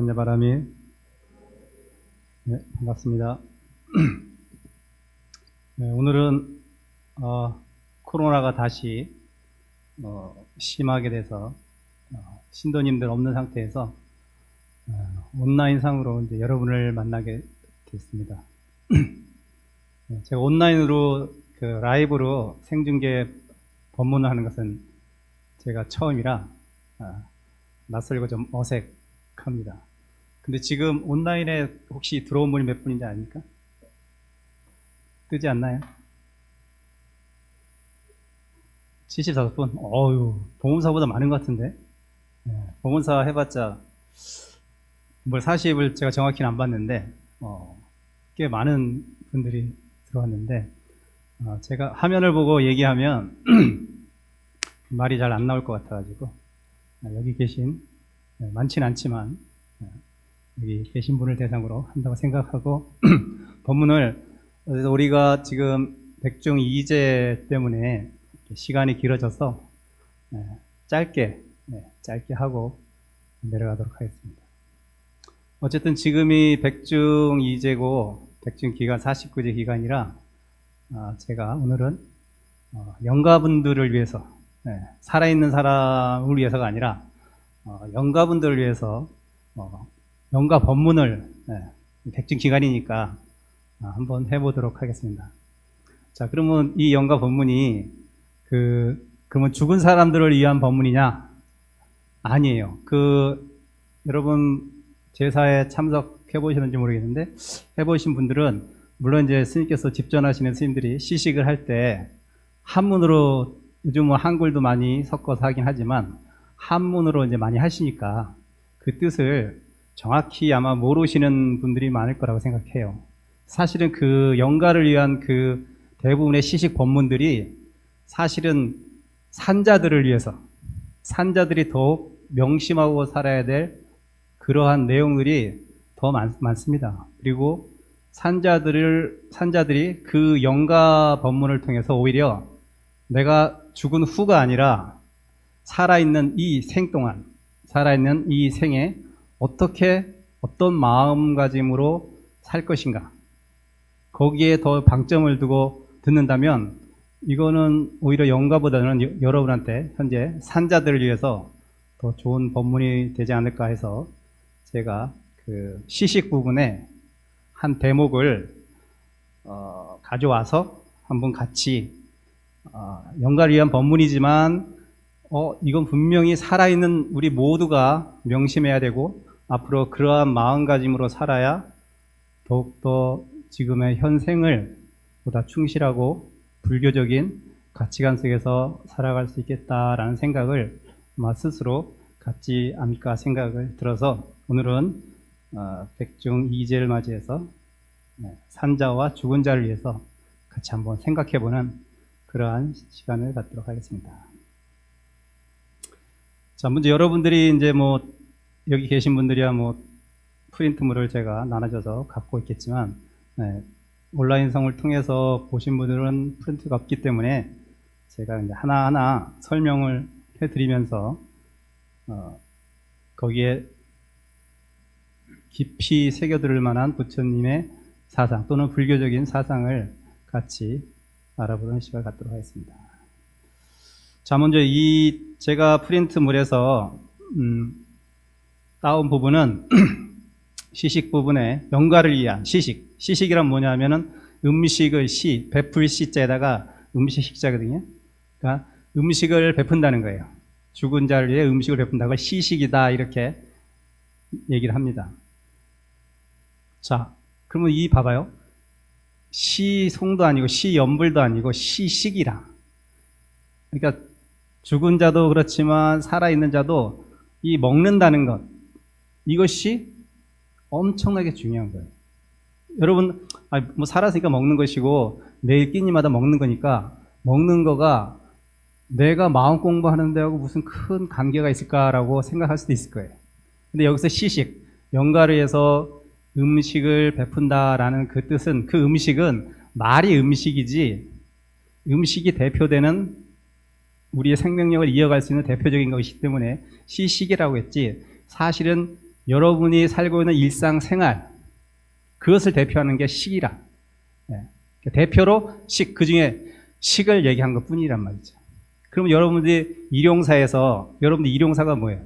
원야바람이. 네, 반갑습니다. 네, 오늘은 코로나가 다시 심하게 돼서 신도님들 없는 상태에서 온라인상으로 이제 여러분을 만나게 됐습니다. 네, 제가 온라인으로 라이브로 생중계 법문을 하는 것은 제가 처음이라 낯설고 좀 어색합니다. 근데 지금 온라인에 혹시 들어온 분이 몇 분인지 아닙니까? 뜨지 않나요? 75분? 어휴, 봉은사보다 많은 것 같은데? 네, 봉은사 해봤자, 40을 제가 정확히는 안 봤는데, 꽤 많은 분들이 들어왔는데, 제가 화면을 보고 얘기하면, 말이 잘 안 나올 것 같아가지고, 여기 계신, 많진 않지만, 여기 계신 분을 대상으로 한다고 생각하고, 법문을, 우리가 지금 백중 이제 때문에 시간이 길어져서 짧게 하고 내려가도록 하겠습니다. 어쨌든 지금이 백중 이제고 백중 기간 49제 기간이라 제가 오늘은 영가분들을 위해서 살아있는 사람을 위해서가 아니라 영가분들을 위해서 영가 법문을 백중 기간이니까 한번 해보도록 하겠습니다. 자, 그러면 이 영가 법문이 그러면 죽은 사람들을 위한 법문이냐? 아니에요. 여러분 제사에 참석해 보시는지 모르겠는데 해보신 분들은 물론 이제 스님께서 집전하시는 스님들이 시식을 할 때 한문으로 요즘은 한글도 많이 섞어서 하긴 하지만 한문으로 이제 많이 하시니까 그 뜻을 정확히 아마 모르시는 분들이 많을 거라고 생각해요. 사실은 영가를 위한 대부분의 시식 법문들이 사실은 산자들을 위해서, 산자들이 더욱 명심하고 살아야 될 그러한 내용들이 더 많습니다. 그리고 산자들이 그 영가 법문을 통해서 오히려 내가 죽은 후가 아니라 살아있는 이 생 동안, 살아있는 이 생에 어떤 마음가짐으로 살 것인가, 거기에 더 방점을 두고 듣는다면 이거는 오히려 영가보다는 여러분한테 현재 산자들을 위해서 더 좋은 법문이 되지 않을까 해서 제가 시식 부분에 한 대목을 가져와서 한번 같이 영가를 위한 법문이지만 이건 분명히 살아있는 우리 모두가 명심해야 되고 앞으로 그러한 마음가짐으로 살아야 더욱더 지금의 현생을 보다 충실하고 불교적인 가치관 속에서 살아갈 수 있겠다라는 생각을 아마 스스로 갖지 않을까 생각을 들어서 오늘은 백중 이제를 맞이해서 산자와 죽은 자를 위해서 같이 한번 생각해보는 그러한 시간을 갖도록 하겠습니다. 자, 먼저 여러분들이 이제 여기 계신 분들이야 프린트물을 제가 나눠줘서 갖고 있겠지만 온라인성을 통해서 보신 분들은 프린트가 없기 때문에 제가 이제 하나하나 설명을 해드리면서 거기에 깊이 새겨들을 만한 부처님의 사상 또는 불교적인 사상을 같이 알아보는 시간을 갖도록 하겠습니다. 자, 먼저 제가 프린트물에서 따온 부분은 시식 부분에 영가를 위한 시식이란 뭐냐면은 음식을 베풀 시자에다가 음식 식자거든요. 그러니까 음식을 베푼다는 거예요. 죽은 자를 위해 음식을 베푼다고 시식이다 이렇게 얘기를 합니다. 자, 그러면 봐봐요. 시송도 아니고 시연불도 아니고 시식이라. 그러니까 죽은 자도 그렇지만 살아있는 자도 이 먹는다는 것, 이것이 엄청나게 중요한 거예요. 여러분, 살았으니까 먹는 것이고 매일 끼니마다 먹는 거니까 먹는 거가 내가 마음 공부하는 데하고 무슨 큰 관계가 있을까라고 생각할 수도 있을 거예요. 근데 여기서 시식, 영가를 위해서 음식을 베푼다라는 그 뜻은 그 음식은 말이 음식이지 음식이 대표되는 우리의 생명력을 이어갈 수 있는 대표적인 것이기 때문에 시식이라고 했지 사실은 여러분이 살고 있는 일상생활, 그것을 대표하는 게 식이라. 예. 대표로 식, 그 중에 식을 얘기한 것 뿐이란 말이죠. 그러면 여러분들이 일용사에서, 여러분들 일용사가 뭐예요?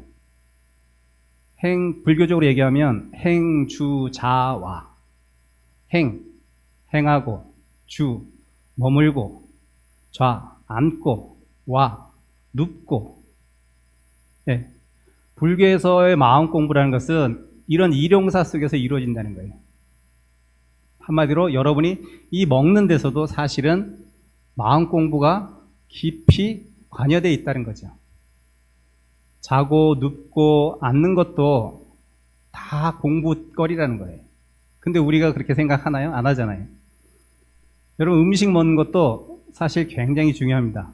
불교적으로 얘기하면 행주자와. 행하고, 주, 머물고, 좌, 앉고, 와, 눕고. 예. 불교에서의 마음 공부라는 것은 이런 일용사 속에서 이루어진다는 거예요. 한마디로 여러분이 이 먹는 데서도 사실은 마음 공부가 깊이 관여되어 있다는 거죠. 자고 눕고 앉는 것도 다 공부거리라는 거예요. 근데 우리가 그렇게 생각하나요? 안 하잖아요. 여러분, 음식 먹는 것도 사실 굉장히 중요합니다.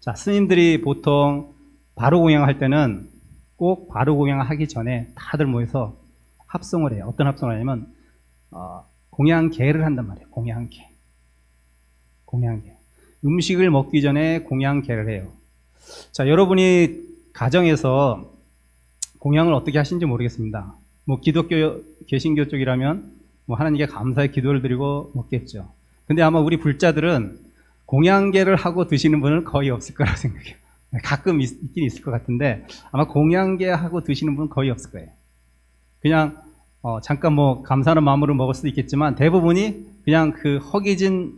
자, 스님들이 보통 바로 공양할 때는 꼭 바로 공양하기 전에 다들 모여서 합성을 해요. 어떤 합성을 하냐면 공양계를 한단 말이에요. 공양계. 음식을 먹기 전에 공양계를 해요. 자, 여러분이 가정에서 공양을 어떻게 하시는지 모르겠습니다. 뭐 기독교, 개신교 쪽이라면 뭐 하나님께 감사의 기도를 드리고 먹겠죠. 근데 아마 우리 불자들은 공양계를 하고 드시는 분은 거의 없을 거라고 생각해요. 가끔 있긴 있을 것 같은데 아마 공양계 하고 드시는 분은 거의 없을 거예요. 그냥 잠깐 뭐 감사하는 마음으로 먹을 수도 있겠지만 대부분이 그냥 그 허기진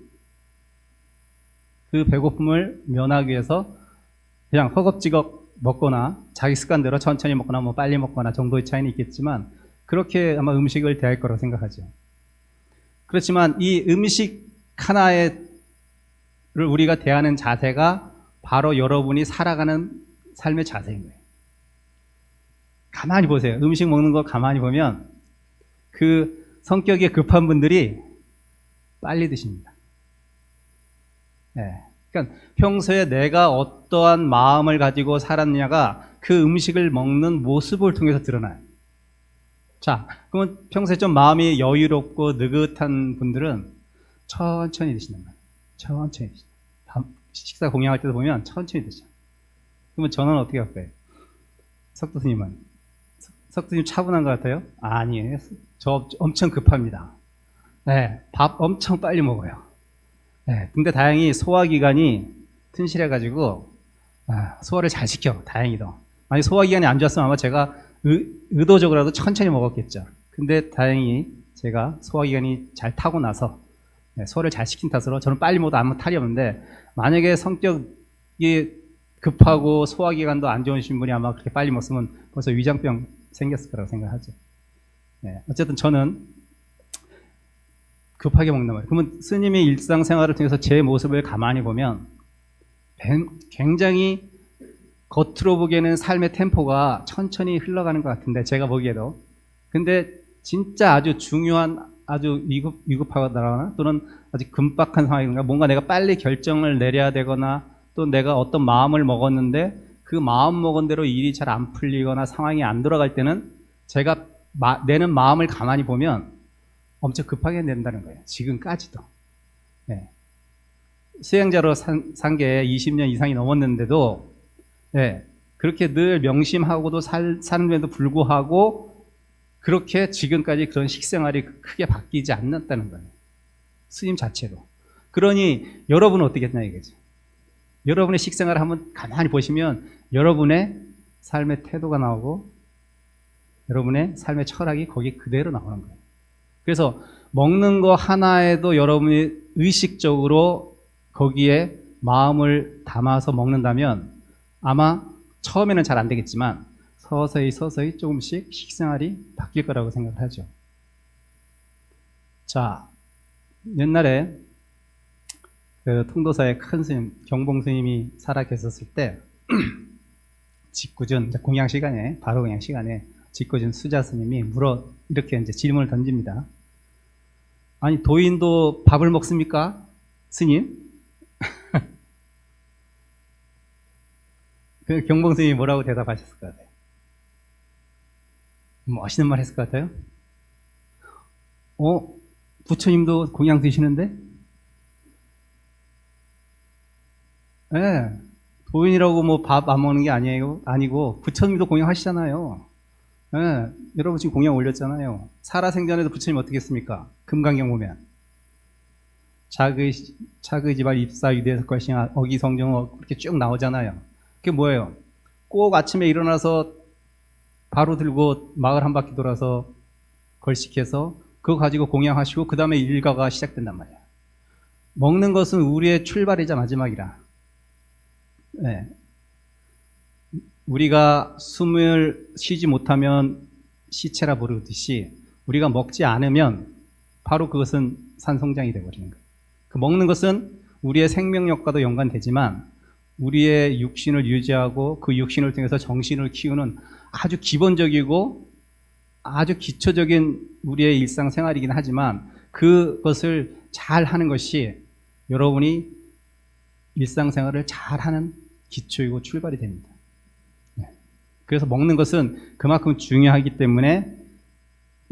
그 배고픔을 면하기 위해서 그냥 허겁지겁 먹거나 자기 습관대로 천천히 먹거나 뭐 빨리 먹거나 정도의 차이는 있겠지만 그렇게 아마 음식을 대할 거라고 생각하죠. 그렇지만 이 음식 하나를 우리가 대하는 자세가 바로 여러분이 살아가는 삶의 자세인 거예요. 가만히 보세요. 음식 먹는 거 가만히 보면 그 성격이 급한 분들이 빨리 드십니다. 네. 그러니까 평소에 내가 어떠한 마음을 가지고 살았느냐가 그 음식을 먹는 모습을 통해서 드러나요. 자, 그러면 평소에 좀 마음이 여유롭고 느긋한 분들은 천천히 드신단 말이에요. 천천히 드신다. 식사 공양할 때도 보면 천천히 드셔. 그러면 저는 어떻게 할 거예요? 석도스님은? 석도스님 차분한 것 같아요? 아니에요. 저 엄청 급합니다. 네, 밥 엄청 빨리 먹어요. 네, 근데 다행히 소화기관이 튼실해가지고 소화를 잘 시켜. 다행히도. 만약 소화기관이 안 좋았으면 아마 제가 의도적으로라도 천천히 먹었겠죠. 근데 다행히 제가 소화기관이 잘 타고 나서 소화를 잘 시킨 탓으로 저는 빨리 먹어도 아무 탈이 없는데 만약에 성격이 급하고 소화기관도 안 좋으신 분이 아마 그렇게 빨리 먹으면 벌써 위장병 생겼을 거라고 생각하죠. 네, 어쨌든 저는 급하게 먹는 말이에요. 그러면 스님의 일상생활을 통해서 제 모습을 가만히 보면 굉장히 겉으로 보기에는 삶의 템포가 천천히 흘러가는 것 같은데 제가 보기에도 근데 진짜 아주 중요한 아주 위급하거나 또는 아주 급박한 상황인가 뭔가 내가 빨리 결정을 내려야 되거나 또 내가 어떤 마음을 먹었는데 그 마음 먹은 대로 일이 잘 안 풀리거나 상황이 안 돌아갈 때는 제가 내는 마음을 가만히 보면 엄청 급하게 낸다는 거예요. 지금까지도. 네. 수행자로 산 게 20년 이상이 넘었는데도 네. 그렇게 늘 명심하고도 사는데도 불구하고 그렇게 지금까지 그런 식생활이 크게 바뀌지 않았다는 거예요. 스님 자체로. 그러니 여러분은 어떻게 했냐 이거죠. 여러분의 식생활을 한번 가만히 보시면 여러분의 삶의 태도가 나오고 여러분의 삶의 철학이 거기 그대로 나오는 거예요. 그래서 먹는 거 하나에도 여러분이 의식적으로 거기에 마음을 담아서 먹는다면 아마 처음에는 잘 안 되겠지만 서서히 조금씩 식생활이 바뀔 거라고 생각을 하죠. 자, 옛날에 그 통도사의 큰 스님, 경봉 스님이 살아 계셨을 때 직구준 공양 시간에 바로 공양 시간에 직구준 수자 스님이 이렇게 이제 질문을 던집니다. 아니 도인도 밥을 먹습니까, 스님? 그 경봉 스님이 뭐라고 대답하셨을 것 같아요? 멋있는 말 했을 것 같아요? 부처님도 공양 드시는데? 네, 도인이라고 뭐 밥 안 먹는 게 아니고 부처님도 공양하시잖아요. 예, 여러분 지금 공약 올렸잖아요. 살아생전에도 부처님 어떻게 했습니까? 금강경 보면 자의지발 입사유대에서 것이냐 어기성정 그렇게 쭉 나오잖아요. 그게 뭐예요? 꼭 아침에 일어나서 바로 들고 마을 한 바퀴 돌아서 걸식해서 그거 가지고 공양하시고 그 다음에 일과가 시작된단 말이야. 먹는 것은 우리의 출발이자 마지막이라. 네. 우리가 숨을 쉬지 못하면 시체라 부르듯이 우리가 먹지 않으면 바로 그것은 산송장이 되어버리는 거예요. 그 먹는 것은 우리의 생명력과도 연관되지만 우리의 육신을 유지하고 그 육신을 통해서 정신을 키우는 아주 기본적이고 아주 기초적인 우리의 일상생활이긴 하지만 그것을 잘 하는 것이 여러분이 일상생활을 잘하는 기초이고 출발이 됩니다. 그래서 먹는 것은 그만큼 중요하기 때문에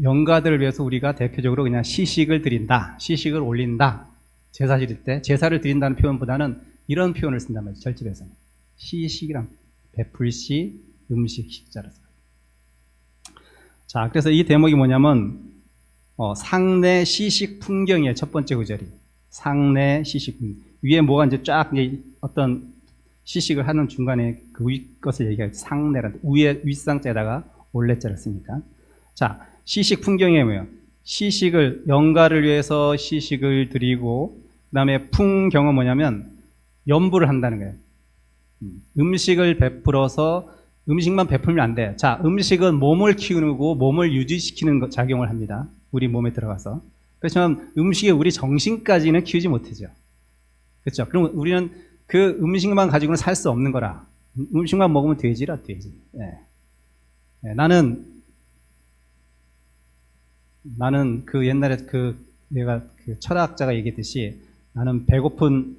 영가들을 위해서 우리가 대표적으로 그냥 시식을 드린다, 시식을 올린다, 제사 지릴 때 제사를 드린다는 표현보다는 이런 표현을 쓴단 말이죠. 절집에서는 시식이란 베풀시 음식 식자라서. 자, 그래서 이 대목이 뭐냐면 상내 시식 풍경이에요. 첫 번째 구절이 상내 시식 풍경. 위에 뭐가 이제 쫙 이제 어떤 시식을 하는 중간에 그 위 것을 얘기하죠. 상내란 위에 윗상자에다가 올레자를 쓰니까. 자, 시식 풍경이 뭐예요? 시식을 영가를 위해서 시식을 드리고 그다음에 풍경은 뭐냐면 연부를 한다는 거예요. 음식을 베풀어서 음식만 베풀면 안 돼. 자, 음식은 몸을 키우고 몸을 유지시키는 작용을 합니다. 우리 몸에 들어가서. 그렇지만 음식이 우리 정신까지는 키우지 못하죠. 그렇죠? 그럼 우리는 그 음식만 가지고는 살 수 없는 거라. 음식만 먹으면 돼지라, 돼지. 예. 예, 나는 그 옛날에 내가 그 철학자가 얘기했듯이 나는 배고픈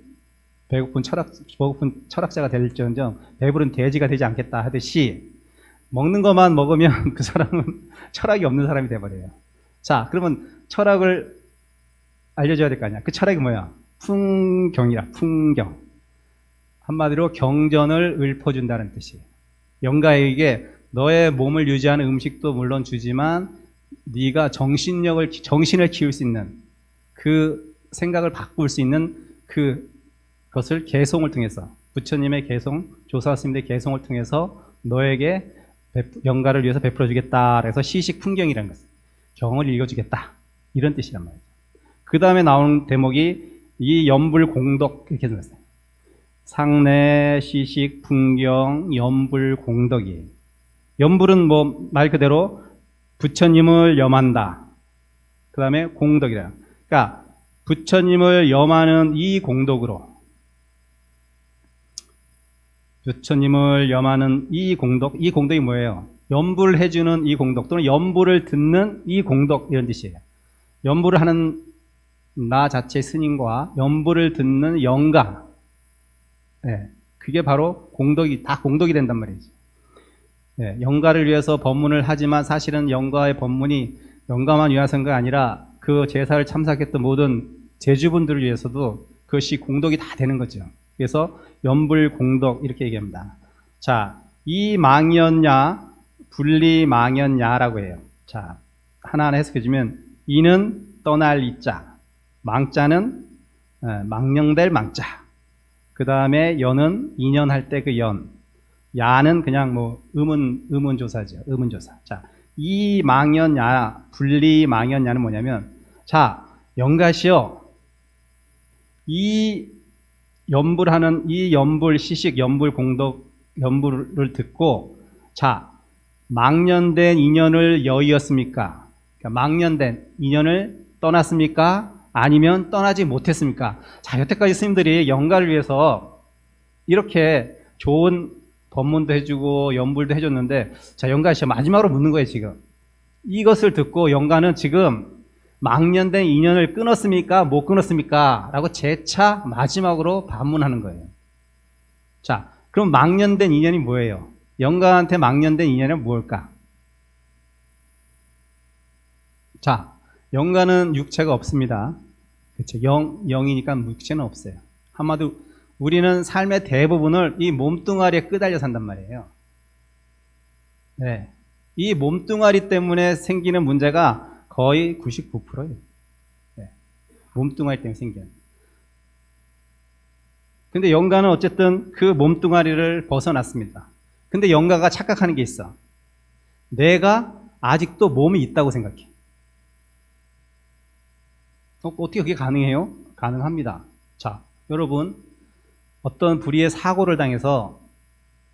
철학자가 될지언정 배부른 돼지가 되지 않겠다 하듯이 먹는 것만 먹으면 그 사람은 철학이 없는 사람이 돼버려요. 자, 그러면 철학을 알려줘야 될 거 아니야. 그 철학이 뭐야? 풍경이라, 풍경. 한마디로 경전을 읊어준다는 뜻이에요. 영가에게 너의 몸을 유지하는 음식도 물론 주지만 네가 정신을 키울 수 있는 그 생각을 바꿀 수 있는 그것을 개송을 통해서 부처님의 개송, 조사 스님의 개송을 통해서 너에게 영가를 위해서 베풀어 주겠다. 그래서 시식 풍경이라는 것은 경을 읽어주겠다. 이런 뜻이란 말이죠. 그 다음에 나오는 대목이 이 연불공덕 이렇게 생겼어요. 상내 시식 풍경 연불공덕이에요. 연불은 뭐 말 그대로 부처님을 염한다. 그 다음에 공덕이다. 그러니까 부처님을 염하는 이 공덕으로 부처님을 염하는 이 공덕이 뭐예요? 연불을 해주는 이 공덕 또는 연불을 듣는 이 공덕 이런 뜻이에요. 연불을 하는 나 자체 스님과 연불을 듣는 영가, 네, 그게 바로 다 공덕이 된단 말이죠. 네, 영가를 위해서 법문을 하지만 사실은 영가의 법문이 영가만 위해서가 가 아니라 그 제사를 참석했던 모든 제주분들을 위해서도 그것이 공덕이 다 되는 거죠. 그래서 연불공덕 이렇게 얘기합니다. 자, 이 망연야 분리망연야라고 해요. 자, 하나하나 해석해주면 이는 떠날 이자, 망자는 망령될 망자, 그 다음에 연은 인연할 때 그 연, 야는 그냥 뭐 의문조사죠. 의문조사. 자, 이 망연야, 분리망연야는 뭐냐면, 자, 영가시여, 이 연불하는 이 연불 시식, 연불 공덕, 연불을 듣고, 자, 망년된 인연을 여의었습니까? 그러니까 망년된 인연을 떠났습니까? 아니면 떠나지 못했습니까? 자, 여태까지 스님들이 영가를 위해서 이렇게 좋은 법문도 해주고 연불도 해줬는데, 자, 영가시 마지막으로 묻는 거예요, 지금. 이것을 듣고 영가는 지금 망년된 인연을 끊었습니까? 못 끊었습니까? 라고 재차 마지막으로 반문하는 거예요. 자, 그럼 망년된 인연이 뭐예요? 영가한테 망년된 인연은 무엇일까? 자, 영가는 육체가 없습니다. 그렇죠? 영이니까 육체는 없어요. 한마디로 우리는 삶의 대부분을 이 몸뚱아리에 끄달려 산단 말이에요. 네. 이 몸뚱아리 때문에 생기는 문제가 거의 99%예요. 네. 몸뚱아리 때문에 생기는. 근데 영가는 어쨌든 그 몸뚱아리를 벗어났습니다. 근데 영가가 착각하는 게 있어. 내가 아직도 몸이 있다고 생각해. 어떻게 그게 가능해요? 가능합니다. 자, 여러분, 어떤 불의의 사고를 당해서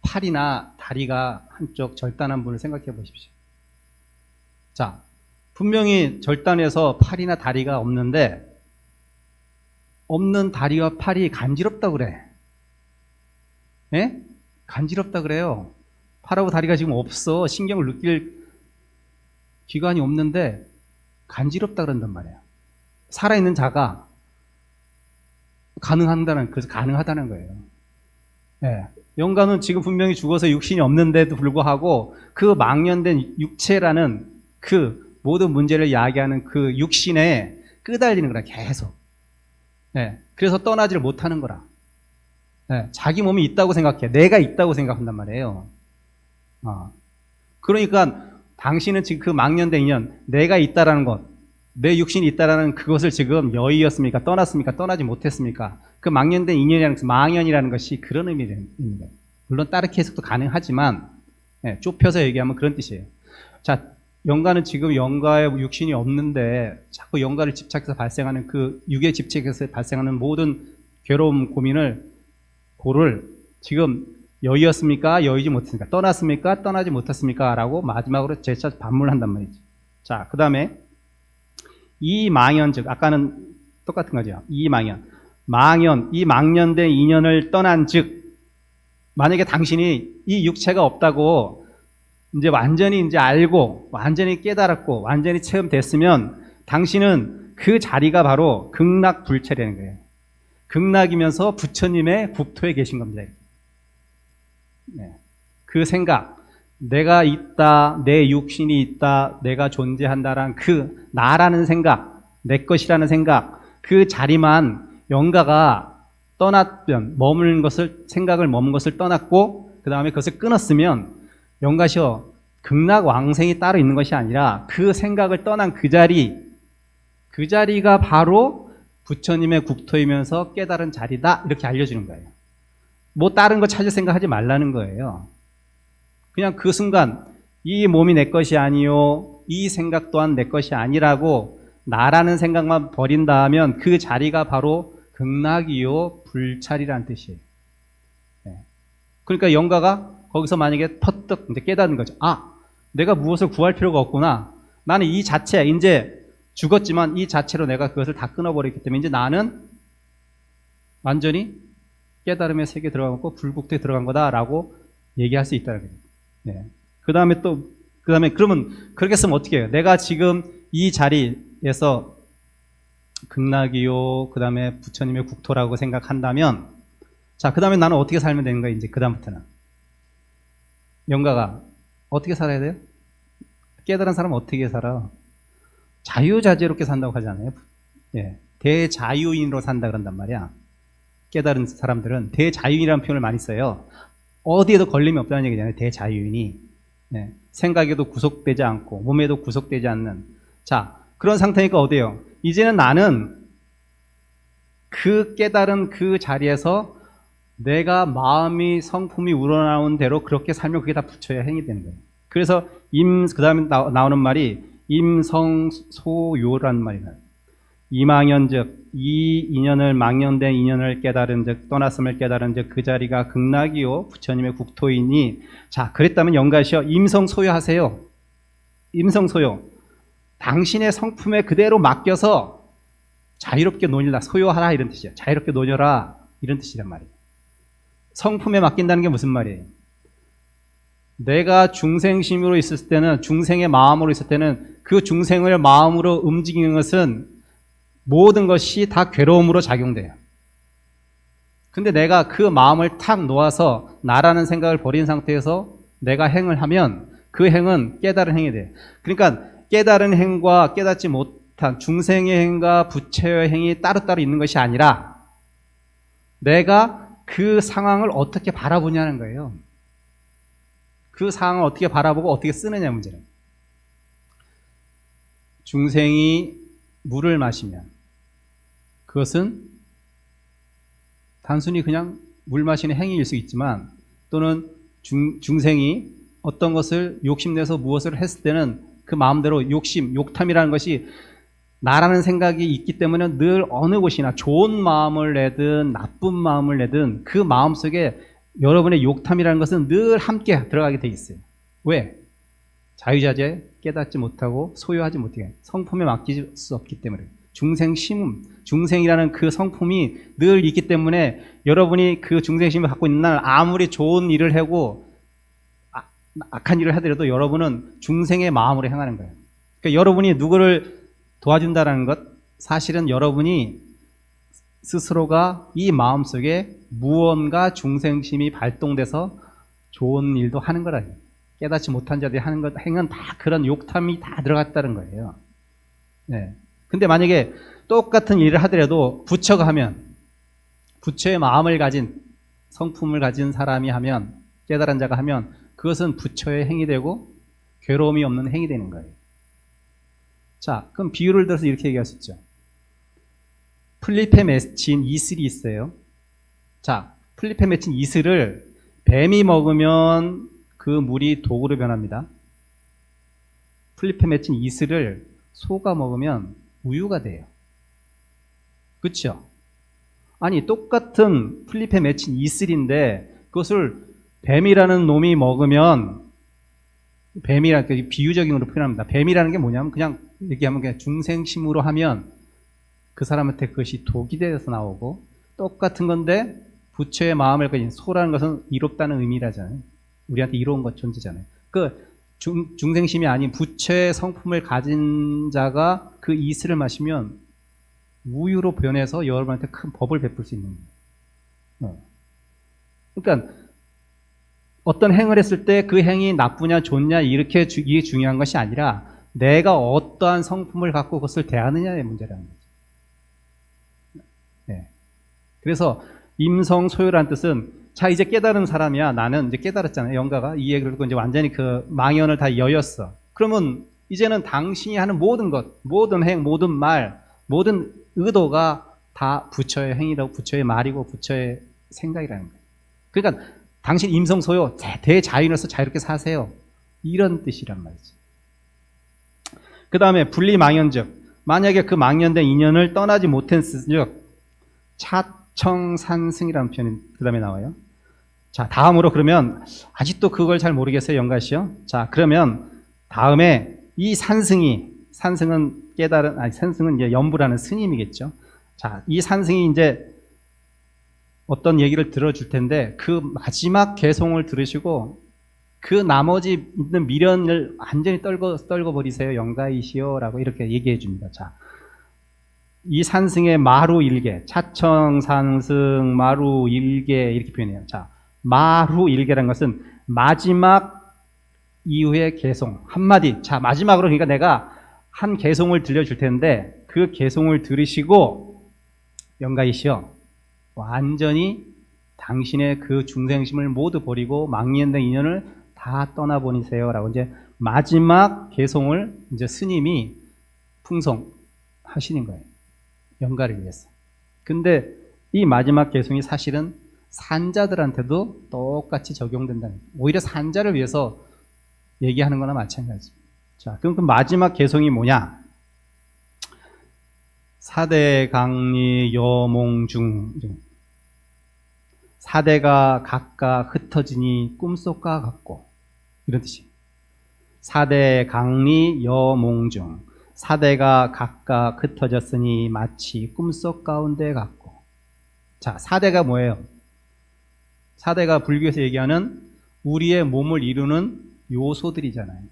팔이나 다리가 한쪽 절단한 분을 생각해 보십시오. 자, 분명히 절단해서 팔이나 다리가 없는데, 없는 다리와 팔이 간지럽다 그래. 예? 간지럽다 그래요. 팔하고 다리가 지금 없어. 신경을 느낄 기관이 없는데 간지럽다 그런단 말이야. 살아있는 자가 그래서 가능하다는 거예요. 예. 영가는 지금 분명히 죽어서 육신이 없는데도 불구하고 그 망연된 육체라는 그 모든 문제를 야기하는 그 육신에 끄달리는 거라, 계속. 예. 그래서 떠나지를 못하는 거라. 예. 자기 몸이 있다고 생각해. 내가 있다고 생각한단 말이에요. 그러니까 당신은 지금 그 망연된 인연, 내가 있다라는 것, 내 육신이 있다라는 그것을 지금 여의였습니까? 떠났습니까? 떠나지 못했습니까? 그 망연된 인연이라는 것은, 망연이라는 것이 그런 의미를 있는 거예요. 물론 다르게 해석도 가능하지만, 예, 좁혀서 얘기하면 그런 뜻이에요. 자, 영가는 지금 영가의 육신이 없는데 자꾸 영가를 집착해서 발생하는 그 육에 집착해서 발생하는 모든 괴로움, 고를 지금 여의였습니까? 여의지 못했습니까? 떠났습니까? 떠나지 못했습니까? 라고 마지막으로 재차 반문한단 말이죠. 자, 그 다음에 이 망연즉, 아까는 똑같은 거죠. 이 망연된 인연을 떠난 즉, 만약에 당신이 이 육체가 없다고 이제 완전히 이제 알고, 완전히 깨달았고, 완전히 체험됐으면 당신은 그 자리가 바로 극락불체라는 거예요. 극락이면서 부처님의 국토에 계신 겁니다. 네. 그 생각, 내가 있다, 내 육신이 있다, 내가 존재한다라는 그 나라는 생각, 내 것이라는 생각, 그 자리만 영가가 떠났던, 생각을 머문 것을 떠났고 그 다음에 그것을 끊었으면 영가시여, 극락 왕생이 따로 있는 것이 아니라 그 생각을 떠난 그 자리가 바로 부처님의 국토이면서 깨달은 자리다, 이렇게 알려주는 거예요. 뭐 다른 거 찾을 생각하지 말라는 거예요. 그냥 그 순간 이 몸이 내 것이 아니요, 이 생각 또한 내 것이 아니라고 나라는 생각만 버린다면 그 자리가 바로 극락이요 불찰이라는 뜻이에요. 네. 그러니까 영가가 거기서 만약에 퍼뜩 이제 깨닫는 거죠. 내가 무엇을 구할 필요가 없구나. 나는 이 자체, 이제 죽었지만 이 자체로 내가 그것을 다 끊어버렸기 때문에 이제 나는 완전히 깨달음의 세계에 들어가고 불국토에 들어간 거다라고 얘기할 수 있다는 거예요. 네. 그 다음에 그러면 그렇게 쓰면 어떻게 해요? 내가 지금 이 자리에서 극락이요, 그 다음에 부처님의 국토라고 생각한다면, 자, 그 다음에 나는 어떻게 살면 되는 거예요? 이제 그 다음부터는 영가가 어떻게 살아야 돼요? 깨달은 사람은 어떻게 살아? 자유자재롭게 산다고 하잖아요. 예. 대자유인으로 산다 그런단 말이야. 깨달은 사람들은 대자유인이라는 표현을 많이 써요. 어디에도 걸림이 없다는 얘기잖아요. 대자유인이. 네. 생각에도 구속되지 않고 몸에도 구속되지 않는. 자, 그런 상태니까 어때요? 이제는 나는 그 깨달은 그 자리에서 내가 마음이 성품이 우러나온 대로 그렇게 살면 그게 다 부처의 행위 되는 거예요. 그래서 그 다음에 나오는 말이 임성소요라는 말이에요. 이망연즉, 이 인연을, 망연된 인연을 깨달은 즉, 떠났음을 깨달은 즉, 그 자리가 극락이요 부처님의 국토이니. 자, 그랬다면 영가시여, 임성소요하세요. 임성소요, 당신의 성품에 그대로 맡겨서 자유롭게 논일라, 소요하라, 이런 뜻이에요. 자유롭게 논여라, 이런 뜻이란 말이에요. 성품에 맡긴다는 게 무슨 말이에요? 내가 중생심으로 있을 때는, 중생의 마음으로 있을 때는 그 중생을 마음으로 움직이는 것은 모든 것이 다 괴로움으로 작용돼요. 근데 내가 그 마음을 탁 놓아서 나라는 생각을 버린 상태에서 내가 행을 하면 그 행은 깨달은 행이 돼요. 그러니까 깨달은 행과 깨닫지 못한 중생의 행과 부처의 행이 따로따로 있는 것이 아니라 내가 그 상황을 어떻게 바라보냐는 거예요. 그 상황을 어떻게 바라보고 어떻게 쓰느냐 문제는. 중생이 물을 마시면 그것은 단순히 그냥 물 마시는 행위일 수 있지만, 또는 중생이 어떤 것을 욕심내서 무엇을 했을 때는 그 마음대로 욕탐이라는 것이 나라는 생각이 있기 때문에 늘 어느 곳이나 좋은 마음을 내든 나쁜 마음을 내든 그 마음 속에 여러분의 욕탐이라는 것은 늘 함께 들어가게 돼 있어요. 왜? 자유자재 깨닫지 못하고 소유하지 못하게 성품에 맡길 수 없기 때문에. 중생이라는 그 성품이 늘 있기 때문에 여러분이 그 중생심을 갖고 있는 날 아무리 좋은 일을 하고 악한 일을 하더라도 여러분은 중생의 마음으로 행하는 거예요. 그러니까 여러분이 누구를 도와준다는 것, 사실은 여러분이 스스로가 이 마음속에 무언가 중생심이 발동돼서 좋은 일도 하는 거라요. 깨닫지 못한 자들이 하는 것, 행은 다 그런 욕탐이 다 들어갔다는 거예요. 네. 근데 만약에 똑같은 일을 하더라도 부처가 하면, 부처의 마음을 가진, 성품을 가진 사람이 하면, 깨달은 자가 하면 그것은 부처의 행이 되고 괴로움이 없는 행이 되는 거예요. 자, 그럼 비유를 들어서 이렇게 얘기할 수 있죠. 풀잎에 맺힌 이슬이 있어요. 자, 풀잎에 맺힌 이슬을 뱀이 먹으면 그 물이 독으로 변합니다. 풀잎에 맺힌 이슬을 소가 먹으면 우유가 돼요. 그렇죠? 아니, 똑같은 풀잎에 맺힌 이슬인데 그것을 뱀이라는 놈이 먹으면, 뱀이라는 게 비유적인 으로 표현합니다. 뱀이라는 게 뭐냐면 그냥 얘기하면 그냥 중생심으로 하면 그 사람한테 그것이 독이 되어서 나오고, 똑같은 건데 부처의 마음을 가진 소라는 것은 이롭다는 의미라잖아요. 우리한테 이로운 것 존재잖아요. 그 중생심이 아닌 부처의 성품을 가진 자가 그 이슬을 마시면 우유로 변해서 여러분한테 큰 법을 베풀 수 있는 거예요. 그러니까 어떤 행을 했을 때 그 행이 나쁘냐 좋냐 이게 중요한 것이 아니라 내가 어떠한 성품을 갖고 그것을 대하느냐의 문제라는 거죠. 네. 그래서 임성소유라는 뜻은, 자, 이제 깨달은 사람이야. 나는 이제 깨달았잖아요. 영가가 이 얘기를 듣고 이제 완전히 그 망연을 다 여였어. 그러면 이제는 당신이 하는 모든 것, 모든 행, 모든 말, 모든 의도가 다 부처의 행위라고, 부처의 말이고 부처의 생각이라는 거예요. 그러니까 당신 임성소유 대자유로서 자유롭게 사세요. 이런 뜻이란 말이죠. 그 다음에 분리망연즉, 만약에 그 망연된 인연을 떠나지 못했은즉 차청산승이라는 표현이 그 다음에 나와요. 자, 다음으로 그러면 아직도 그걸 잘 모르겠어요, 영가씨요. 자, 그러면 다음에 이 산승은 깨달은, 산승은 이제 연부라는 스님이겠죠. 자, 이 산승이 이제 어떤 얘기를 들어줄 텐데 그 마지막 개송을 들으시고 그 나머지 있는 미련을 완전히 떨궈버리세요. 영가이시여 라고 이렇게 얘기해 줍니다. 자, 이 산승의 마루 일개, 차청산승 마루 일개 이렇게 표현해요. 자, 마루 일개라는 것은 마지막 이후의 개송 한마디. 자, 마지막으로 그러니까 내가 한 개송을 들려줄 텐데 그 개송을 들으시고 영가이시여, 완전히 당신의 그 중생심을 모두 버리고 망연된 인연을 다 떠나보니세요 라고 이제 마지막 개송을 이제 스님이 풍성하시는 거예요. 영가를 위해서. 근데 이 마지막 개송이 사실은 산자들한테도 똑같이 적용된다는 거예요. 오히려 산자를 위해서 얘기하는 거나 마찬가지입니다. 자, 그럼 그 마지막 개송이 뭐냐? 사대강리 여몽중, 사대가 각각 흩어지니 꿈속과 같고, 이런 뜻이에요. 사대강리 여몽중, 사대가 각각 흩어졌으니 마치 꿈속 가운데 같고. 자, 사대가 뭐예요? 사대가 불교에서 얘기하는 우리의 몸을 이루는 요소들이잖아요.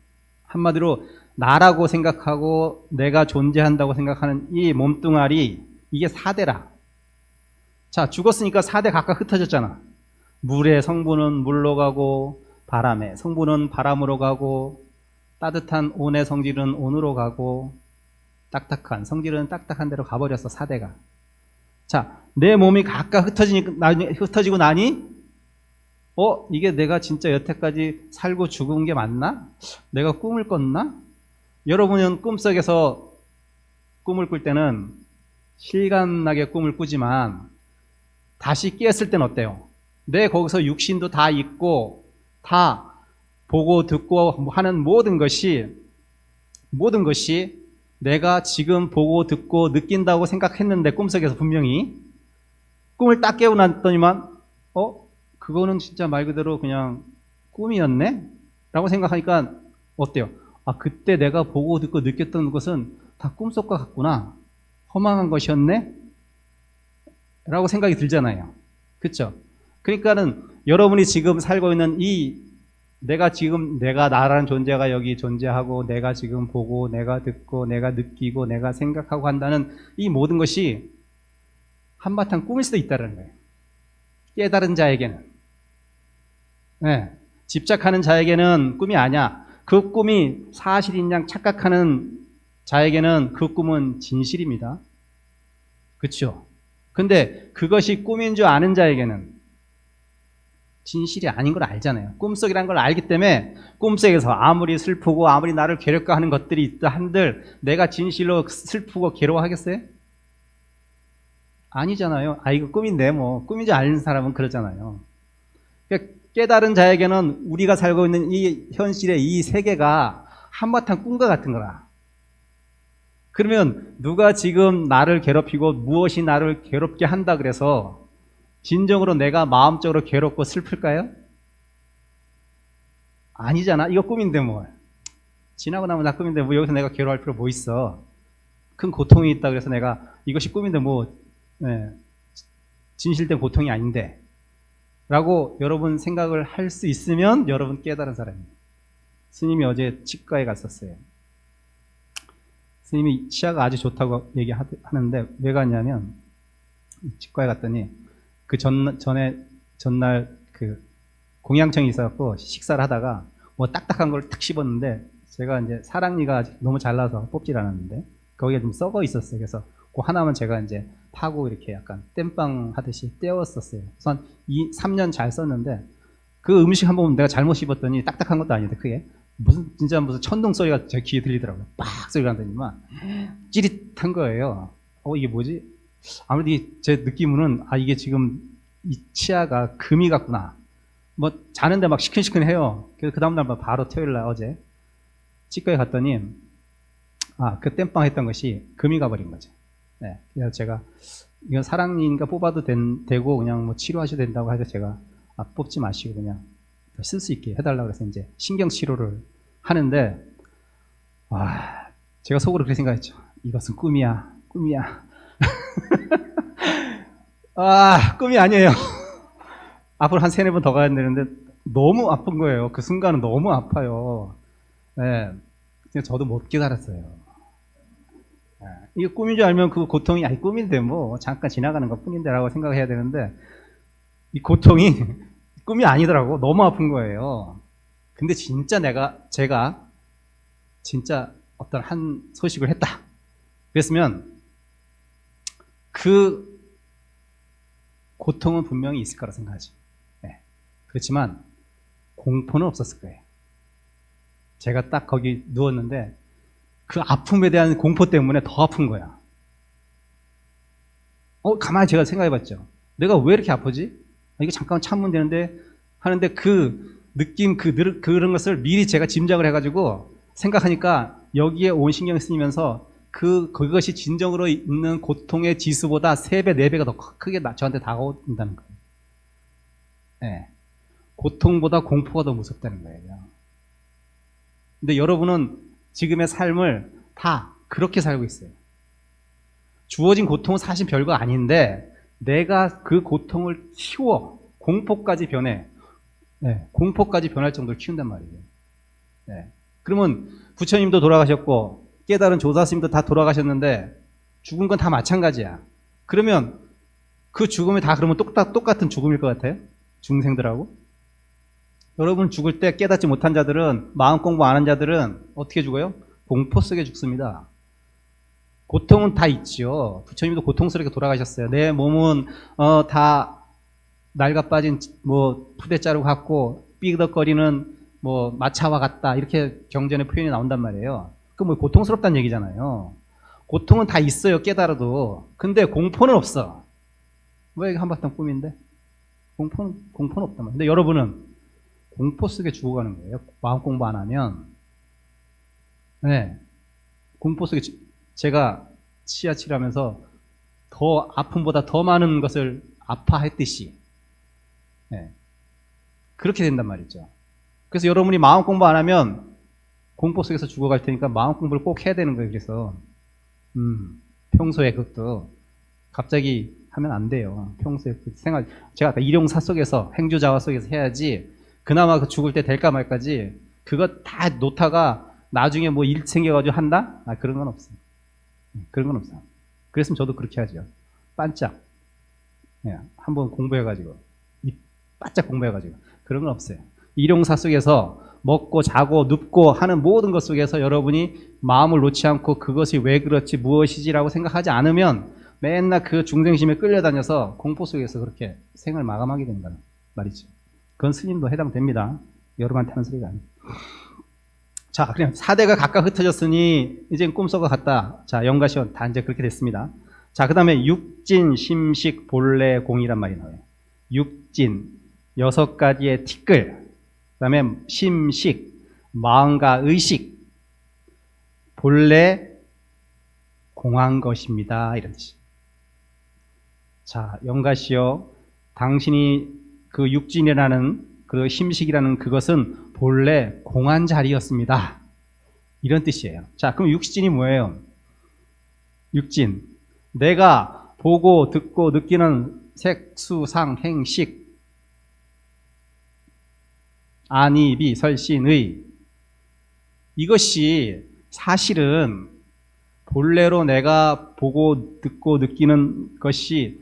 한마디로 나라고 생각하고 내가 존재한다고 생각하는 이 몸뚱아리, 이게 사대라. 자, 죽었으니까 사대 각각 흩어졌잖아. 물의 성분은 물로 가고, 바람의 성분은 바람으로 가고, 따뜻한 온의 성질은 온으로 가고, 딱딱한 성질은 딱딱한 데로 가버렸어, 사대가. 자, 내 몸이 각각 흩어지고 나니 이게 내가 진짜 여태까지 살고 죽은 게 맞나? 내가 꿈을 꿨나? 여러분은 꿈속에서 꿈을 꿀 때는 실감나게 꿈을 꾸지만 다시 깨었을 땐 어때요? 내 거기서 육신도 다 있고 다 보고 듣고 하는 모든 것이 내가 지금 보고 듣고 느낀다고 생각했는데 꿈속에서 분명히 꿈을 딱 깨고 났더니만 그거는 진짜 말 그대로 그냥 꿈이었네? 라고 생각하니까 어때요? 그때 내가 보고 듣고 느꼈던 것은 다 꿈속과 같구나. 허망한 것이었네? 라고 생각이 들잖아요. 그쵸? 그러니까는 여러분이 지금 살고 있는 내가 나라는 존재가 여기 존재하고 내가 지금 보고 내가 듣고 내가 느끼고 내가 생각하고 한다는 이 모든 것이 한바탕 꿈일 수도 있다는 거예요. 깨달은 자에게는. 네. 집착하는 자에게는 꿈이 아니야. 그 꿈이 사실인 양 착각하는 자에게는 그 꿈은 진실입니다. 그렇죠? 근데 그것이 꿈인 줄 아는 자에게는 진실이 아닌 걸 알잖아요. 꿈속이라는 걸 알기 때문에 꿈속에서 아무리 슬프고 아무리 나를 괴롭게 하는 것들이 있다 한들 내가 진실로 슬프고 괴로워하겠어요? 아니잖아요. 이거 꿈인데 뭐 꿈인 줄 아는 사람은 그러잖아요. 그러니까 깨달은 자에게는 우리가 살고 있는 이 현실의 이 세계가 한바탕 꿈과 같은 거라. 그러면 누가 지금 나를 괴롭히고 무엇이 나를 괴롭게 한다 그래서 진정으로 내가 마음적으로 괴롭고 슬플까요? 아니잖아. 이거 꿈인데 뭐. 지나고 나면 다 꿈인데 뭐 여기서 내가 괴로워할 필요 뭐 있어. 큰 고통이 있다 그래서 내가 이것이 꿈인데 뭐 진실된 고통이 아닌데 라고 여러분 생각을 할 수 있으면 여러분 깨달은 사람이에요. 스님이 어제 치과에 갔었어요. 스님이 치아가 아주 좋다고 얘기하는데 왜 갔냐면 치과에 갔더니 그 전날 그 공양청이 있어갖고 식사를 하다가 뭐 딱딱한 걸 탁 씹었는데 제가 이제 사랑니가 아직 너무 잘나서 뽑질 않았는데 거기에 좀 썩어 있었어요. 그래서 그 하나만 제가 이제 타고 이렇게 약간 땜빵 하듯이 떼었었어요. 그래서 한 3년 잘 썼는데 그 음식 한 번 내가 잘못 씹었더니 딱딱한 것도 아닌데 그게 진짜 무슨 천둥 소리가 제 귀에 들리더라고요. 빡 소리가 나더니만 찌릿한 거예요. 이게 뭐지? 아무래도 제 느낌으로는 이게 지금 이 치아가 금이 같구나. 뭐 자는데 막 시큰시큰해요. 그래서 그 다음날 바로 토요일날 어제 치과에 갔더니 그 땜빵 했던 것이 금이 가버린 거죠. 네. 그래서 제가 이건 사랑니니까 뽑아도 되고 그냥 뭐 치료하셔도 된다고 해서 제가 뽑지 마시고 그냥 쓸 수 있게 해달라고 해서 이제 신경 치료를 하는데 제가 속으로 그렇게 생각했죠. 이것은 꿈이야. 꿈이 아니에요. 앞으로 한 3-4번 더 가야 되는데 너무 아픈 거예요. 그 순간은 너무 아파요. 네. 그냥 저도 못 깨달았어요. 이게 꿈인 줄 알면 그 고통이 꿈인데 뭐 잠깐 지나가는 것 뿐인데 라고 생각해야 되는데 이 고통이 꿈이 아니더라고. 너무 아픈 거예요. 근데 진짜 제가 진짜 어떤 한 소식을 했다 그랬으면 그 고통은 분명히 있을 거라 생각하죠. 네. 그렇지만 공포는 없었을 거예요. 제가 딱 거기 누웠는데 그 아픔에 대한 공포 때문에 더 아픈 거야. 가만히 제가 생각해봤죠. 내가 왜 이렇게 아프지? 이거 잠깐 참으면 되는데 하는데 그 느낌, 그런 것을 미리 제가 짐작을 해가지고 생각하니까 여기에 온 신경이 쓰이면서 그것이 진정으로 있는 고통의 지수보다 3배, 4배가 더 크게 저한테 다가온다는 거예요. 네. 고통보다 공포가 더 무섭다는 거예요. 근데 여러분은 지금의 삶을 다 그렇게 살고 있어요. 주어진 고통은 사실 별거 아닌데 내가 그 고통을 키워 공포까지 변해. 네, 공포까지 변할 정도로 키운단 말이에요. 네. 그러면 부처님도 돌아가셨고 깨달은 조사스님도 다 돌아가셨는데 죽은 건 다 마찬가지야. 그러면 그 죽음이 다 그러면 똑같은 죽음일 것 같아요? 중생들하고? 여러분 죽을 때 깨닫지 못한 자들은, 마음 공부 안 한 자들은 어떻게 죽어요? 공포 속에 죽습니다. 고통은 다 있죠. 부처님도 고통스럽게 돌아가셨어요. 내 몸은 다 낡아 빠진 뭐 푸대자루 같고 삐그덕거리는 뭐 마차와 같다 이렇게 경전의 표현이 나온단 말이에요. 그 뭐 고통스럽다는 얘기잖아요. 고통은 다 있어요, 깨달아도. 근데 공포는 없어. 왜 한바탕 꿈인데? 공포는 없단 말이에요. 근데 여러분은 공포 속에 죽어가는 거예요. 마음 공부 안 하면. 네. 공포 속에 제가 치아 치료하면서 더 아픔보다 더 많은 것을 아파했듯이 네. 그렇게 된단 말이죠. 그래서 여러분이 마음 공부 안 하면 공포 속에서 죽어갈 테니까 마음 공부를 꼭 해야 되는 거예요. 그래서 평소에 그것도 갑자기 하면 안 돼요. 평소에 그 생활 제가 아까 일용사 속에서 행주자화 속에서 해야지 그나마 그 죽을 때 될까 말까지 그거 다 놓다가 나중에 뭐 일 생겨가지고 한다? 아 그런 건 없어요. 그런 건 없어요. 그랬으면 저도 그렇게 하죠. 반짝 한번 공부해가지고 바짝 공부해가지고 그런 건 없어요. 일용사 속에서 먹고 자고 눕고 하는 모든 것 속에서 여러분이 마음을 놓지 않고 그것이 왜 그렇지 무엇이지라고 생각하지 않으면 맨날 그 중생심에 끌려다녀서 공포 속에서 그렇게 생을 마감하게 된다는 말이죠. 그건 스님도 해당됩니다. 여러분한테 하는 소리가 아니에요. 자, 그냥 4대가 각각 흩어졌으니 이젠 꿈속과 같다. 자, 영가시원 다 이제 그렇게 됐습니다. 자, 그 다음에 육진, 심식, 본래, 공이란 말이 나와요. 육진, 6가지의 티끌, 그 다음에 심식, 마음과 의식, 본래 공한 것입니다. 이런 뜻이. 자, 영가시여, 당신이 그 육진이라는 그 심식이라는 그것은 본래 공한 자리였습니다. 이런 뜻이에요. 자, 그럼 육진이 뭐예요? 육진. 내가 보고 듣고 느끼는 색, 수, 상, 행, 식, 아니, 비, 설신, 의. 이것이 사실은 본래로 내가 보고 듣고 느끼는 것이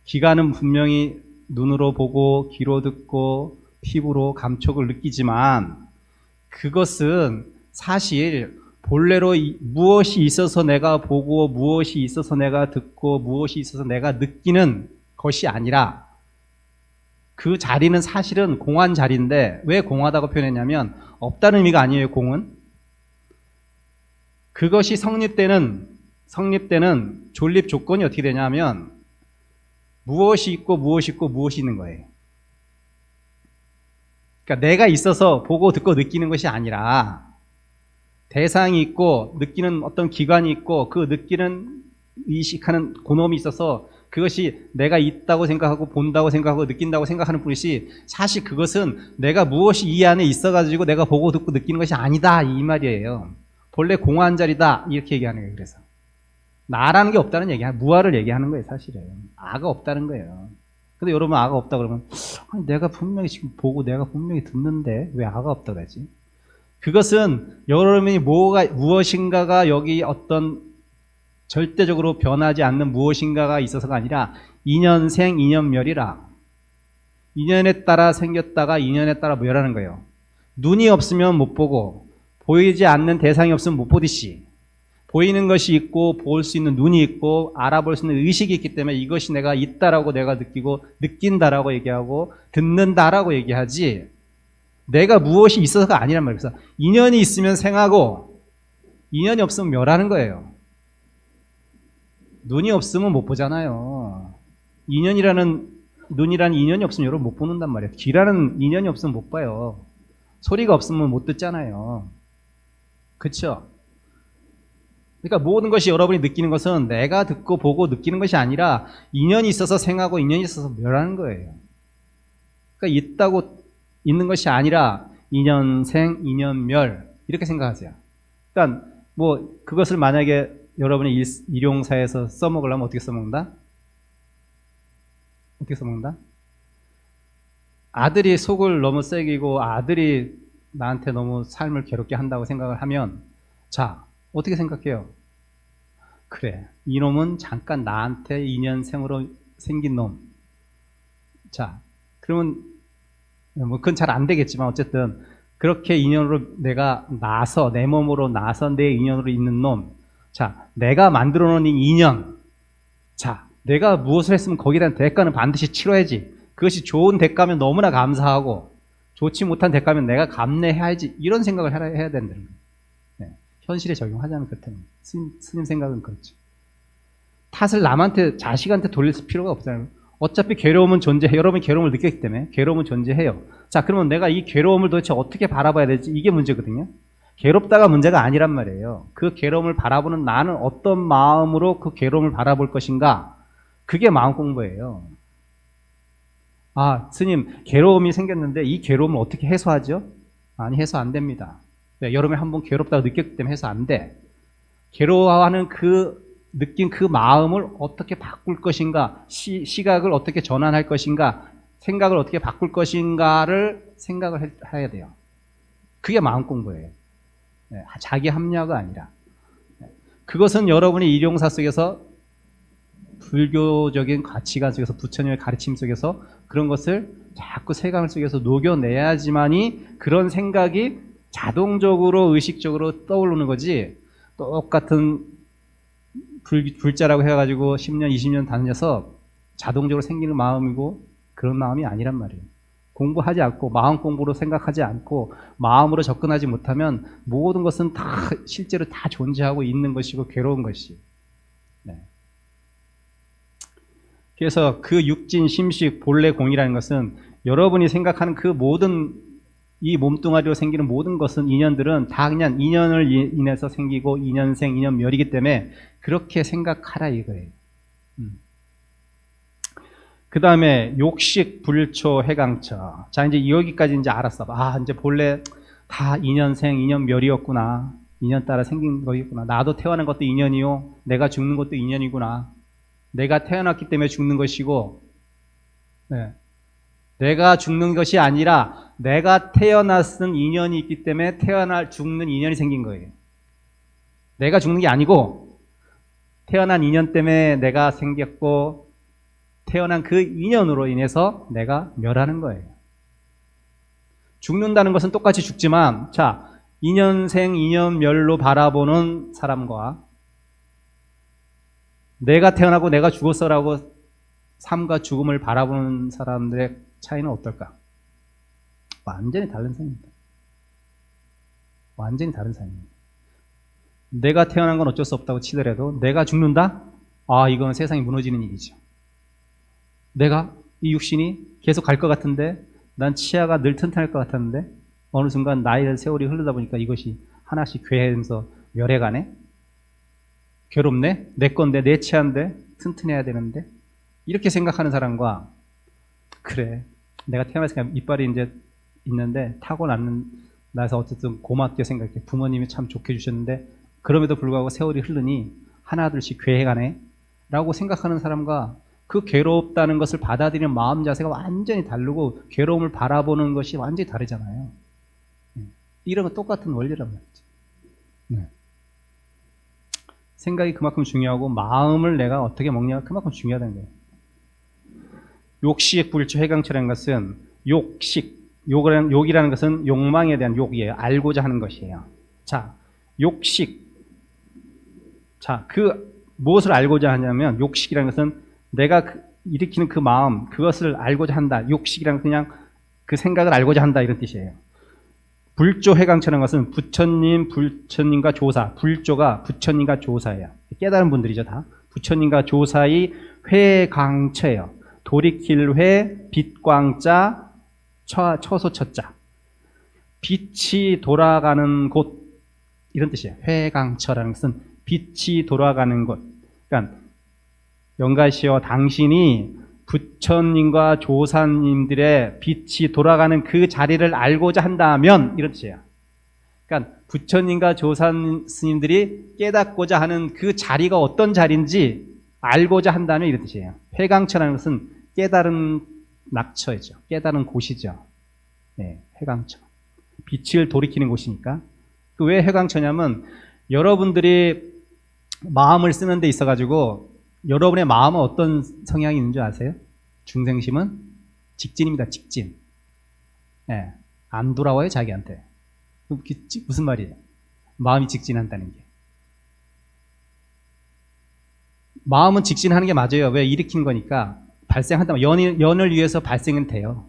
기가는 분명히 눈으로 보고 귀로 듣고 피부로 감촉을 느끼지만 그것은 사실 본래로 무엇이 있어서 내가 보고 무엇이 있어서 내가 듣고 무엇이 있어서 내가 느끼는 것이 아니라 그 자리는 사실은 공한 자리인데 왜 공하다고 표현했냐면 없다는 의미가 아니에요. 공은 그것이 성립되는 존립 조건이 어떻게 되냐면 무엇이 있고 무엇이 있고 무엇이 있는 거예요. 그러니까 내가 있어서 보고 듣고 느끼는 것이 아니라 대상이 있고 느끼는 어떤 기관이 있고 그 느끼는 의식하는 고놈이 있어서 그것이 내가 있다고 생각하고 본다고 생각하고 느낀다고 생각하는 뿐이지 사실 그것은 내가 무엇이 이 안에 있어가지고 내가 보고 듣고 느끼는 것이 아니다 이 말이에요. 본래 공한 자리다 이렇게 얘기하는 거예요. 그래서 나라는 게 없다는 얘기야. 무아를 얘기하는 거예요. 사실은 아가 없다는 거예요. 근데 여러분 아가 없다 그러면 아니, 내가 분명히 지금 보고 내가 분명히 듣는데 왜 아가 없다고 하지? 그것은 여러분이 무엇인가가 여기 어떤 절대적으로 변하지 않는 무엇인가가 있어서가 아니라 인연생 인연멸이라 인연에 따라 생겼다가 인연에 따라 멸하는 거예요. 눈이 없으면 못 보고 보이지 않는 대상이 없으면 못 보듯이 보이는 것이 있고 볼 수 있는 눈이 있고 알아볼 수 있는 의식이 있기 때문에 이것이 내가 있다라고 내가 느끼고 느낀다라고 얘기하고 듣는다라고 얘기하지 내가 무엇이 있어서가 아니란 말이에요. 그래서 인연이 있으면 생하고 인연이 없으면 멸하는 거예요. 눈이 없으면 못 보잖아요. 눈이라는 인연이 없으면 여러분 못 보는단 말이에요. 귀라는 인연이 없으면 못 봐요. 소리가 없으면 못 듣잖아요. 그렇죠? 그러니까 모든 것이 여러분이 느끼는 것은 내가 듣고 보고 느끼는 것이 아니라 인연이 있어서 생하고 인연이 있어서 멸하는 거예요. 그러니까 있는 것이 아니라 인연생, 인연멸 이렇게 생각하세요. 그러니까 뭐 그것을 만약에 여러분이 일용사에서 써먹으려면 어떻게 써먹는다? 어떻게 써먹는다? 아들이 속을 너무 새기고 아들이 나한테 너무 삶을 괴롭게 한다고 생각을 하면 자 어떻게 생각해요? 그래 이놈은 잠깐 나한테 인연생으로 생긴 놈. 자 그러면 뭐 그건 잘 안 되겠지만 어쨌든 그렇게 인연으로 내가 나서 내 몸으로 나서 내 인연으로 있는 놈. 자 내가 만들어 놓은 이 인연. 자 내가 무엇을 했으면 거기에 대한 대가는 반드시 치러야지. 그것이 좋은 대가면 너무나 감사하고 좋지 못한 대가면 내가 감내해야지 이런 생각을 해야 된다는 거예요. 네. 현실에 적용하자면 그렇다는 거예요. 스님 생각은 그렇죠. 탓을 남한테 자식한테 돌릴 필요가 없잖아요. 어차피 괴로움은 존재해요. 여러분이 괴로움을 느꼈기 때문에 괴로움은 존재해요. 자, 그러면 내가 이 괴로움을 도대체 어떻게 바라봐야 될지 이게 문제거든요. 괴롭다가 문제가 아니란 말이에요. 그 괴로움을 바라보는 나는 어떤 마음으로 그 괴로움을 바라볼 것인가, 그게 마음 공부예요. 아, 스님, 괴로움이 생겼는데 이 괴로움을 어떻게 해소하죠? 아니, 해소 안 됩니다. 네, 여러분이 한번 괴롭다고 느꼈기 때문에 해소 안 돼. 괴로워하는 느낀 그 마음을 어떻게 바꿀 것인가, 시각을 어떻게 전환할 것인가, 생각을 어떻게 바꿀 것인가를 생각을 해야 돼요. 그게 마음 공부예요. 네, 자기 합리화가 아니라. 네, 그것은 여러분이 일용사 속에서 불교적인 가치관 속에서 부처님의 가르침 속에서 그런 것을 자꾸 세상 속에서 녹여내야지만이 그런 생각이 자동적으로 의식적으로 떠오르는 거지, 똑같은 불자라고 해가지고 10년, 20년 다녀서 자동적으로 생기는 마음이고 그런 마음이 아니란 말이에요. 공부하지 않고 마음 공부로 생각하지 않고 마음으로 접근하지 못하면 모든 것은 다 실제로 다 존재하고 있는 것이고 괴로운 것이. 네. 그래서 그 육진, 심식, 본래 공이라는 것은 여러분이 생각하는 그 모든 이 몸뚱아리로 생기는 모든 것은 인연들은 다 그냥 인연을 인해서 생기고 인연생, 인연멸이기 때문에 그렇게 생각하라 이거예요. 그 다음에 욕식, 불초, 해강처. 자, 이제 여기까지 이제 알았어. 아, 이제 본래 다 인연생, 인연멸이었구나. 인연 따라 생긴 거였구나. 나도 태어난 것도 인연이요. 내가 죽는 것도 인연이구나. 내가 태어났기 때문에 죽는 것이고, 네. 내가 죽는 것이 아니라 내가 태어났은 인연이 있기 때문에 죽는 인연이 생긴 거예요. 내가 죽는 게 아니고 태어난 인연 때문에 내가 생겼고 태어난 그 인연으로 인해서 내가 멸하는 거예요. 죽는다는 것은 똑같이 죽지만, 자, 인연생, 인연멸로 바라보는 사람과 내가 태어나고 내가 죽었어라고 삶과 죽음을 바라보는 사람들의 차이는 어떨까? 완전히 다른 사람입니다. 완전히 다른 사람입니다. 내가 태어난 건 어쩔 수 없다고 치더라도 내가 죽는다? 아, 이건 세상이 무너지는 일이죠. 내가 이 육신이 계속 갈 것 같은데, 난 치아가 늘 튼튼할 것 같았는데 어느 순간 나이를 세월이 흐르다 보니까 이것이 하나씩 괴해면서 멸해가네? 괴롭네? 내 건데, 내 치아인데 튼튼해야 되는데, 이렇게 생각하는 사람과, 그래, 내가 태어났으니까 이빨이 이제 있는데 타고나서 어쨌든 고맙게 생각해. 부모님이 참 좋게 주셨는데 그럼에도 불구하고 세월이 흐르니 하나둘씩 괴해가네 라고 생각하는 사람과 그 괴롭다는 것을 받아들이는 마음 자세가 완전히 다르고 괴로움을 바라보는 것이 완전히 다르잖아요. 이런 건 똑같은 원리란 말이죠. 네. 생각이 그만큼 중요하고 마음을 내가 어떻게 먹냐가 그만큼 중요하다는 거예요. 욕식, 불초, 해강처라는 것은 욕이라는 것은 욕망에 대한 욕이에요. 알고자 하는 것이에요. 자, 욕식. 자, 무엇을 알고자 하냐면, 욕식이라는 것은 내가 일으키는 그 마음, 그것을 알고자 한다. 욕식이란 그냥 그 생각을 알고자 한다, 이런 뜻이에요. 불조, 해강처라는 것은 부처님과 조사. 불조가 부처님과 조사예요. 깨달은 분들이죠, 다. 부처님과 조사의 회강처예요. 돌이킬 회, 빛광자, 처소처자. 빛이 돌아가는 곳, 이런 뜻이에요. 회강처라는 것은 빛이 돌아가는 곳. 그러니까 영가시여, 당신이 부처님과 조사님들의 빛이 돌아가는 그 자리를 알고자 한다면, 이런 뜻이에요. 그러니까 부처님과 조사스님들이 깨닫고자 하는 그 자리가 어떤 자리인지 알고자 한다면, 이런 뜻이에요. 회강처라는 것은 깨달은 낙처이죠. 깨달은 곳이죠. 네, 회강처. 빛을 돌이키는 곳이니까. 왜 회강처냐면, 여러분들이 마음을 쓰는 데 있어가지고 여러분의 마음은 어떤 성향이 있는 줄 아세요? 중생심은 직진입니다. 직진. 네, 안 돌아와요, 자기한테. 무슨 말이에요? 마음이 직진한다는 게. 마음은 직진하는 게 맞아요. 왜? 일으킨 거니까. 발생한다면 연을 위해서 발생은 돼요.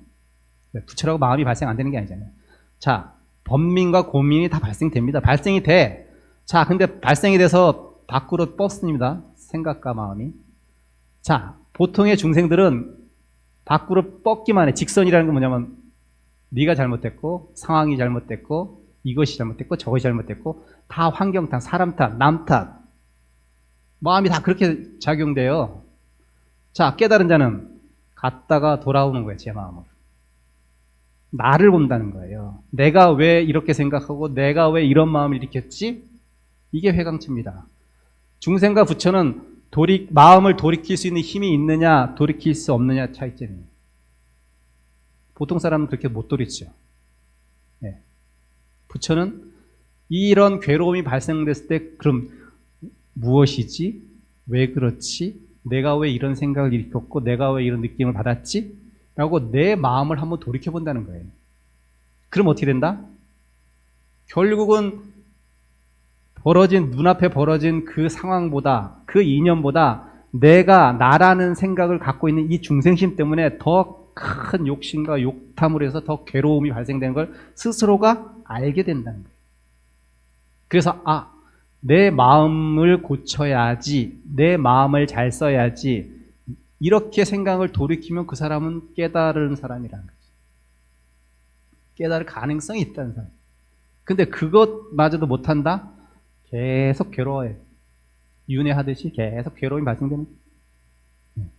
부처라고 마음이 발생 안 되는 게 아니잖아요. 자, 번민과 고민이 다 발생됩니다. 발생이 돼. 자, 근데 발생이 돼서 밖으로 뻗습니다. 생각과 마음이. 자, 보통의 중생들은 밖으로 뻗기만 해. 직선이라는 건 뭐냐면 네가 잘못됐고 상황이 잘못됐고 이것이 잘못됐고 저것이 잘못됐고 다 환경 탓, 사람 탓, 남 탓. 마음이 다 그렇게 작용돼요. 자, 깨달은 자는 갔다가 돌아오는 거예요. 제 마음으로. 나를 본다는 거예요. 내가 왜 이렇게 생각하고 내가 왜 이런 마음을 일으켰지? 이게 회광치입니다. 중생과 부처는 마음을 돌이킬 수 있는 힘이 있느냐 돌이킬 수 없느냐 차이점이에요. 보통 사람은 그렇게 못 돌이키죠. 네. 부처는 이런 괴로움이 발생됐을 때 그럼 무엇이지? 왜 그렇지? 내가 왜 이런 생각을 일으켰고 내가 왜 이런 느낌을 받았지? 라고 내 마음을 한번 돌이켜 본다는 거예요. 그럼 어떻게 된다? 결국은 눈앞에 벌어진 그 상황보다 그 이념보다 내가 나라는 생각을 갖고 있는 이 중생심 때문에 더 큰 욕심과 욕탐으로 해서 더 괴로움이 발생되는 걸 스스로가 알게 된다는 거예요. 그래서 내 마음을 고쳐야지, 내 마음을 잘 써야지, 이렇게 생각을 돌이키면 그 사람은 깨달은 사람이라는 거죠. 깨달을 가능성이 있다는 사람. 근데 그것마저도 못한다? 계속 괴로워해. 윤회하듯이 계속 괴로움이 발생되는 거예요.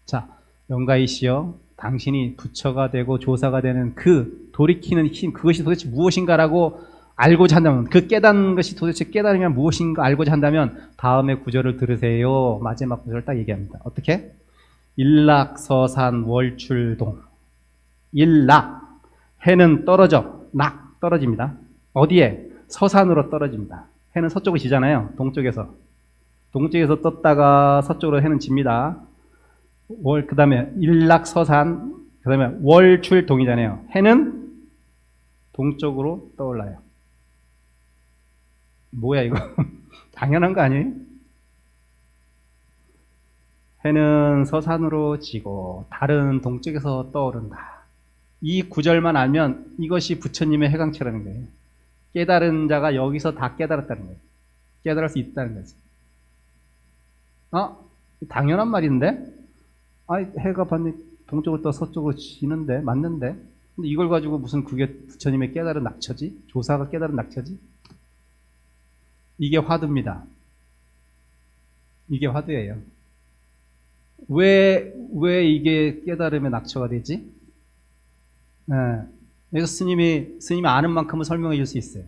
자, 영가이시여, 당신이 부처가 되고 조사가 되는 그 돌이키는 힘, 그것이 도대체 무엇인가라고 알고자 한다면, 그 깨닫는 것이 도대체 깨달으면 무엇인가 알고자 한다면 다음에 구절을 들으세요. 마지막 구절을 딱 얘기합니다. 어떻게? 일락서산 월출동. 일락, 해는 떨어져, 낙, 떨어집니다. 어디에? 서산으로 떨어집니다. 해는 서쪽으로 지잖아요. 동쪽에서 떴다가 서쪽으로 해는 집니다. 그 다음에 일락서산, 그 다음에 월출동이잖아요. 해는 동쪽으로 떠올라요. 뭐야 이거? 당연한 거 아니에요? 해는 서산으로 지고 달은 동쪽에서 떠오른다. 이 구절만 알면 이것이 부처님의 해광체라는 거예요. 깨달은 자가 여기서 다 깨달았다는 거예요. 깨달을 수 있다는 거지. 당연한 말인데? 해가 반대 동쪽으로 떠 서쪽으로 지는데 맞는데? 근데 이걸 가지고 무슨 그게 부처님의 깨달은 낙처지? 조사가 깨달은 낙처지? 이게 화두입니다. 이게 화두예요. 왜 이게 깨달음의 낙처가 되지? 그래서 스님이 아는 만큼은 설명해 줄 수 있어요.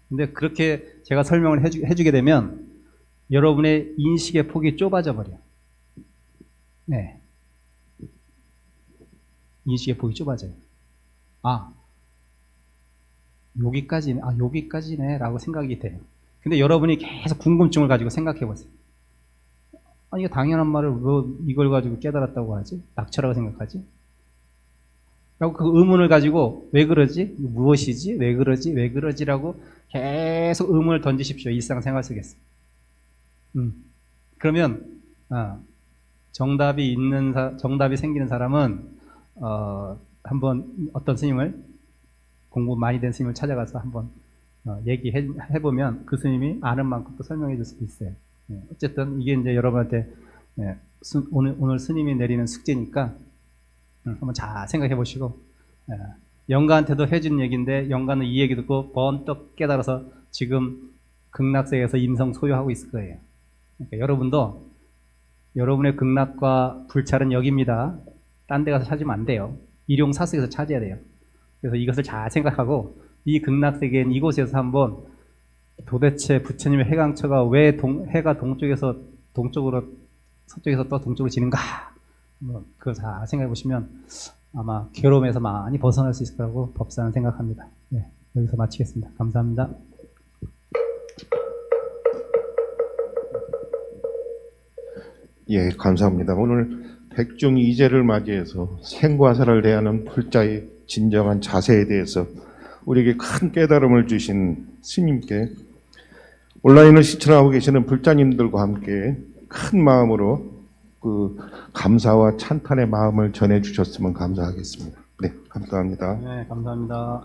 근데 그렇게 제가 설명을 해주게 되면 여러분의 인식의 폭이 좁아져 버려. 인식의 폭이 좁아져요. 여기까지네 라고 생각이 돼요. 근데 여러분이 계속 궁금증을 가지고 생각해 보세요. 이거 당연한 말을 왜 이걸 가지고 깨달았다고 하지? 낙처라고 생각하지? 라고 그 의문을 가지고 왜 그러지? 무엇이지? 왜 그러지? 왜 그러지? 라고 계속 의문을 던지십시오. 일상생활 속에서. 그러면 정답이 생기는 사람은 한번 어떤 스님을 공부 많이 된 스님을 찾아가서 한번 얘기해보면 그 스님이 아는 만큼 또 설명해 줄 수도 있어요. 어쨌든 이게 이제 여러분한테 오늘 스님이 내리는 숙제니까 한번 잘 생각해 보시고 영가한테도 해준 얘기인데 영가는 이 얘기 듣고 번떡 깨달아서 지금 극락세계에서 임성 소유하고 있을 거예요. 그러니까 여러분도 여러분의 극락과 불찰은 여기입니다. 딴 데 가서 찾으면 안 돼요. 일용사수에서 찾아야 돼요. 그래서 이것을 잘 생각하고 이 극락세계인 이곳에서 한번 도대체 부처님의 해광처가 왜 해가 동쪽에서 동쪽으로 서쪽에서 또 동쪽으로 지는가? 그걸 잘 생각해 보시면 아마 괴로움에서 많이 벗어날 수 있을 거라고 법사는 생각합니다. 여기서 마치겠습니다. 감사합니다. 감사합니다. 오늘 백중이재를 맞이해서 생과 사를 대하는 불자의 진정한 자세에 대해서 우리에게 큰 깨달음을 주신 스님께 온라인을 시청하고 계시는 불자님들과 함께 큰 마음으로 그 감사와 찬탄의 마음을 전해 주셨으면 감사하겠습니다. 네, 감사합니다. 네, 감사합니다.